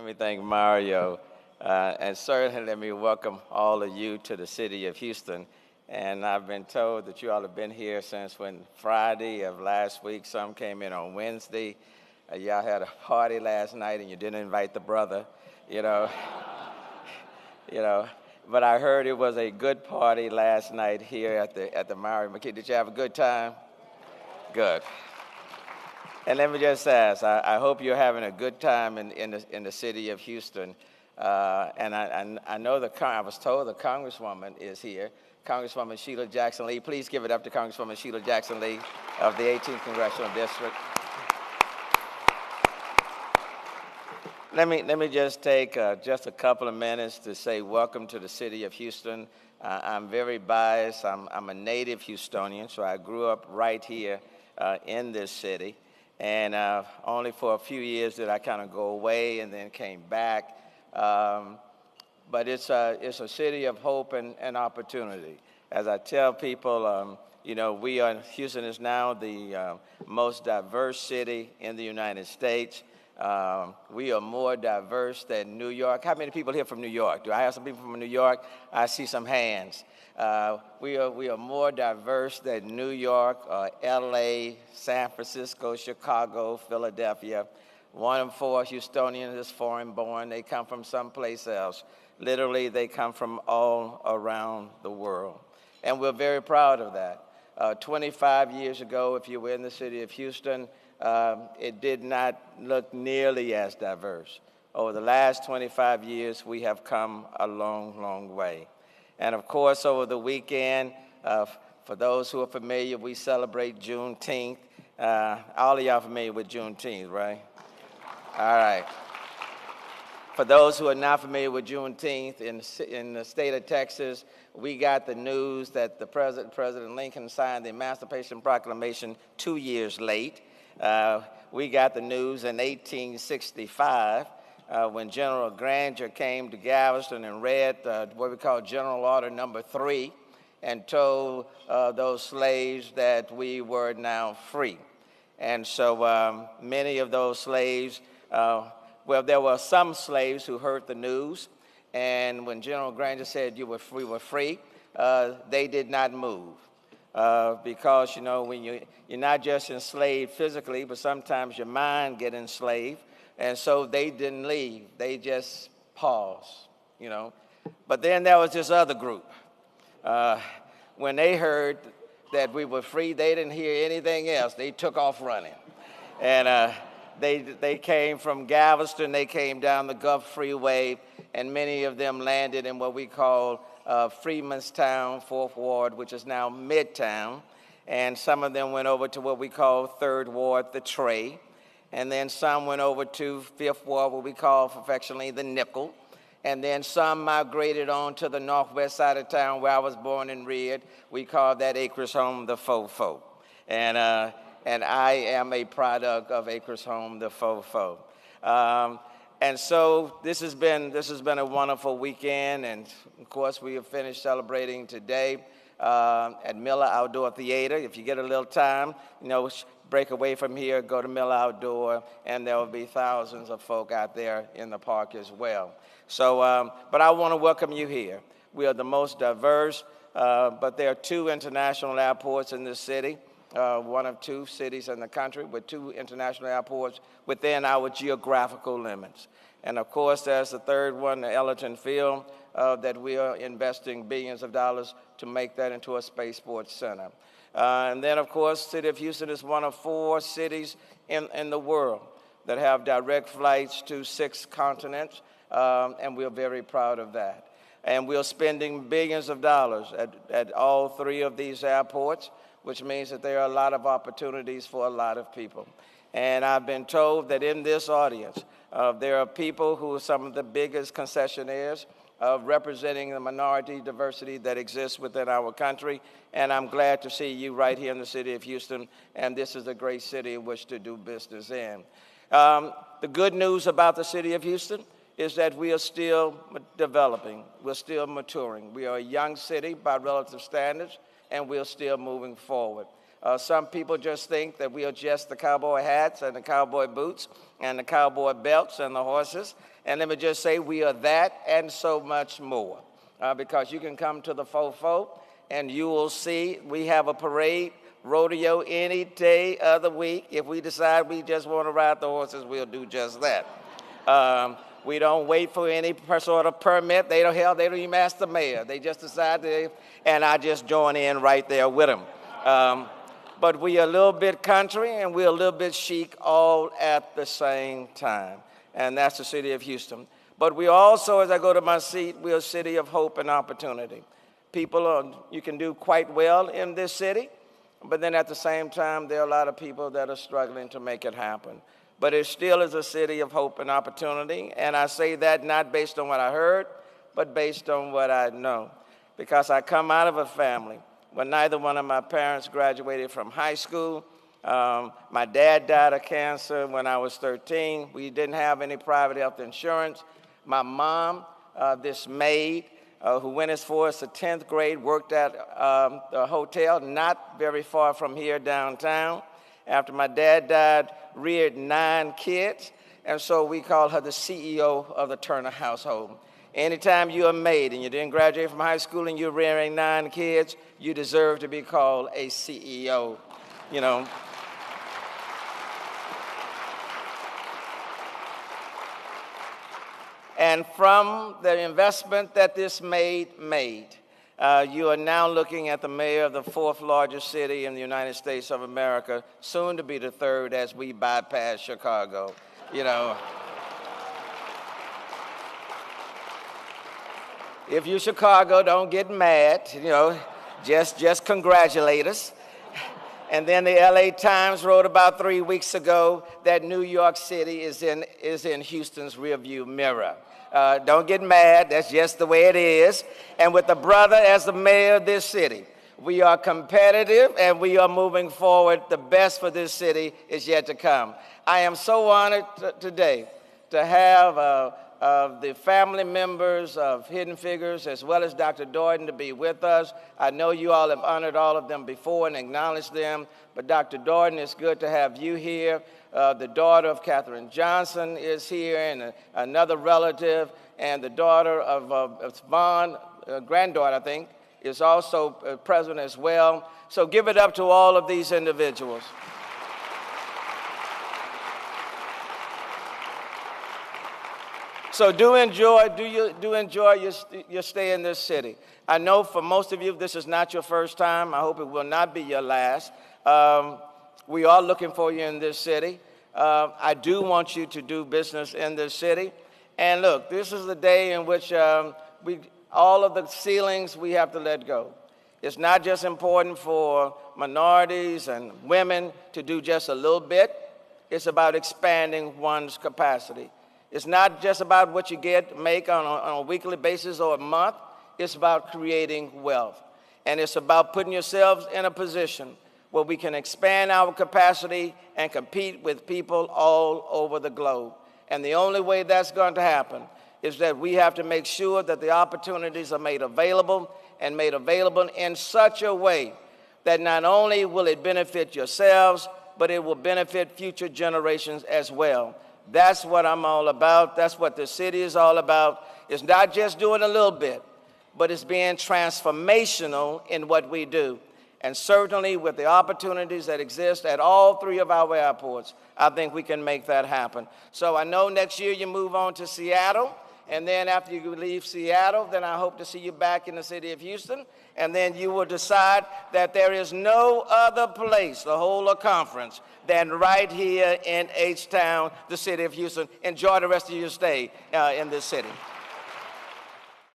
Let me thank Mario. And certainly let me welcome all of you to the city of Houston. And I've been told that you all have been here since when Friday of last week. Some came in on Wednesday. Y'all had a party last night and you didn't invite the brother, you know. you know. But I heard it was a good party last night here at the Mario McKee. Did you have a good time? Good. And let me just ask, I hope you're having a good time in the city of Houston. And I know I was told the Congresswoman is here, Congresswoman Sheila Jackson Lee. Please give it up to Congresswoman Sheila Jackson Lee of the 18th Congressional District. Let me just take just a couple of minutes to say welcome to the city of Houston. I'm very biased. I'm a native Houstonian, so I grew up right here in this city. And only for a few years did I kind of go away and then came back. But it's a city of hope and opportunity. As I tell people, Houston is now the most diverse city in the United States. We are more diverse than New York. How many people here from New York? Do I have some people from New York? I see some hands. We are more diverse than New York, LA, San Francisco, Chicago, Philadelphia. 1 in 4 Houstonians is foreign born. They come from someplace else. Literally, they come from all around the world. And we're very proud of that. 25 years ago, if you were in the city of Houston, it did not look nearly as diverse. Over the last 25 years, we have come a long, long way. And of course, over the weekend, for those who are familiar, we celebrate Juneteenth. All of y'all familiar with Juneteenth, right? All right. For those who are not familiar with Juneteenth, in the state of Texas, we got the news that President Lincoln signed the Emancipation Proclamation 2 years late. We got the news in 1865 when General Granger came to Galveston and read what we call General Order Number 3 and told those slaves that we were now free. And so many of those slaves, there were some slaves who heard the news, and when General Granger said we were free, they did not move. Because, when you're not just enslaved physically, but sometimes your mind get enslaved. And so they didn't leave. They just paused, But then there was this other group. When they heard that we were free, they didn't hear anything else. They took off running. And they came from Galveston. They came down the Gulf Freeway, and many of them landed in what we call Freemanstown, 4th Ward, which is now Midtown. And some of them went over to what we call 3rd Ward, the Tray. And then some went over to 5th Ward, what we call affectionately the Nickel. And then some migrated on to the northwest side of town where I was born and reared. We call that Acres Home the Fofo. And I am a product of Acres Home the Fofo. And so this has been a wonderful weekend, and of course we have finished celebrating today at Miller Outdoor Theater. If you get a little time, break away from here, go to Miller Outdoor, and there will be thousands of folk out there in the park as well. So, but I want to welcome you here. We are the most diverse, but there are 2 international airports in this city. One of 2 cities in the country with 2 international airports within our geographical limits. And of course, there's the 3rd one, the Ellerton Field, that we are investing billions of dollars to make that into a spaceport center. And then, of course, the city of Houston is one of 4 cities in the world that have direct flights to 6 continents, and we're very proud of that. And we're spending billions of dollars at all 3 of these airports, which means that there are a lot of opportunities for a lot of people. And I've been told that in this audience, there are people who are some of the biggest concessionaires representing the minority diversity that exists within our country. And I'm glad to see you right here in the city of Houston, and this is a great city in which to do business in. The good news about the city of Houston is that we are still developing. We're still maturing. We are a young city by relative standards, and we're still moving forward. Some people just think that we are just the cowboy hats and the cowboy boots and the cowboy belts and the horses. And let me just say we are that and so much more. Because you can come to the Fofo and you will see we have a parade, rodeo any day of the week. If we decide we just want to ride the horses, we'll do just that. We don't wait for any sort of permit. They don't even ask the mayor. They just decide and I just join in right there with them. But we are a little bit country and we're a little bit chic all at the same time. And that's the city of Houston. But we also, as I go to my seat, we're a city of hope and opportunity. You can do quite well in this city, but then at the same time, there are a lot of people that are struggling to make it happen. But it still is a city of hope and opportunity, and I say that not based on what I heard, but based on what I know. Because I come out of a family where neither one of my parents graduated from high school. My dad died of cancer when I was 13. We didn't have any private health insurance. My mom, this maid, who went as far as the 10th grade, worked at a hotel not very far from here downtown. After my dad died, reared 9 kids, and so we call her the CEO of the Turner household. Anytime you're a maid and you didn't graduate from high school and you're rearing 9 kids, you deserve to be called a CEO, you know. And from the investment that this maid made, you are now looking at the mayor of the 4th largest city in the United States of America, soon to be the 3rd as we bypass Chicago, you know. If you're Chicago, don't get mad, you know, just congratulate us. And then the LA Times wrote about 3 weeks ago that New York City is in Houston's rearview mirror. Don't get mad, that's just the way it is. And with the brother as the mayor of this city, we are competitive and we are moving forward. The best for this city is yet to come. I am so honored today to have the family members of Hidden Figures as well as Dr. Dorton to be with us. I know you all have honored all of them before and acknowledged them, but Dr. Dorton, it's good to have you here. The daughter of Katherine Johnson is here, and another relative, and the daughter of Vaughn, granddaughter, I think, is also present as well. So give it up to all of these individuals. So do enjoy your stay in this city. I know for most of you, this is not your first time. I hope it will not be your last. We are looking for you in this city. I do want you to do business in this city. And look, this is the day in which all of the ceilings we have to let go. It's not just important for minorities and women to do just a little bit. It's about expanding one's capacity. It's not just about what you make on a weekly basis or a month. It's about creating wealth. And it's about putting yourselves in a position where we can expand our capacity and compete with people all over the globe. And the only way that's going to happen is that we have to make sure that the opportunities are made available and made available in such a way that not only will it benefit yourselves, but it will benefit future generations as well. That's what I'm all about. That's what the city is all about. It's not just doing a little bit, but it's being transformational in what we do. And certainly with the opportunities that exist at all 3 of our airports, I think we can make that happen. So I know next year you move on to Seattle, and then after you leave Seattle, then I hope to see you back in the city of Houston, and then you will decide that there is no other place to hold a conference than right here in H-Town, the city of Houston. Enjoy the rest of your stay in this city.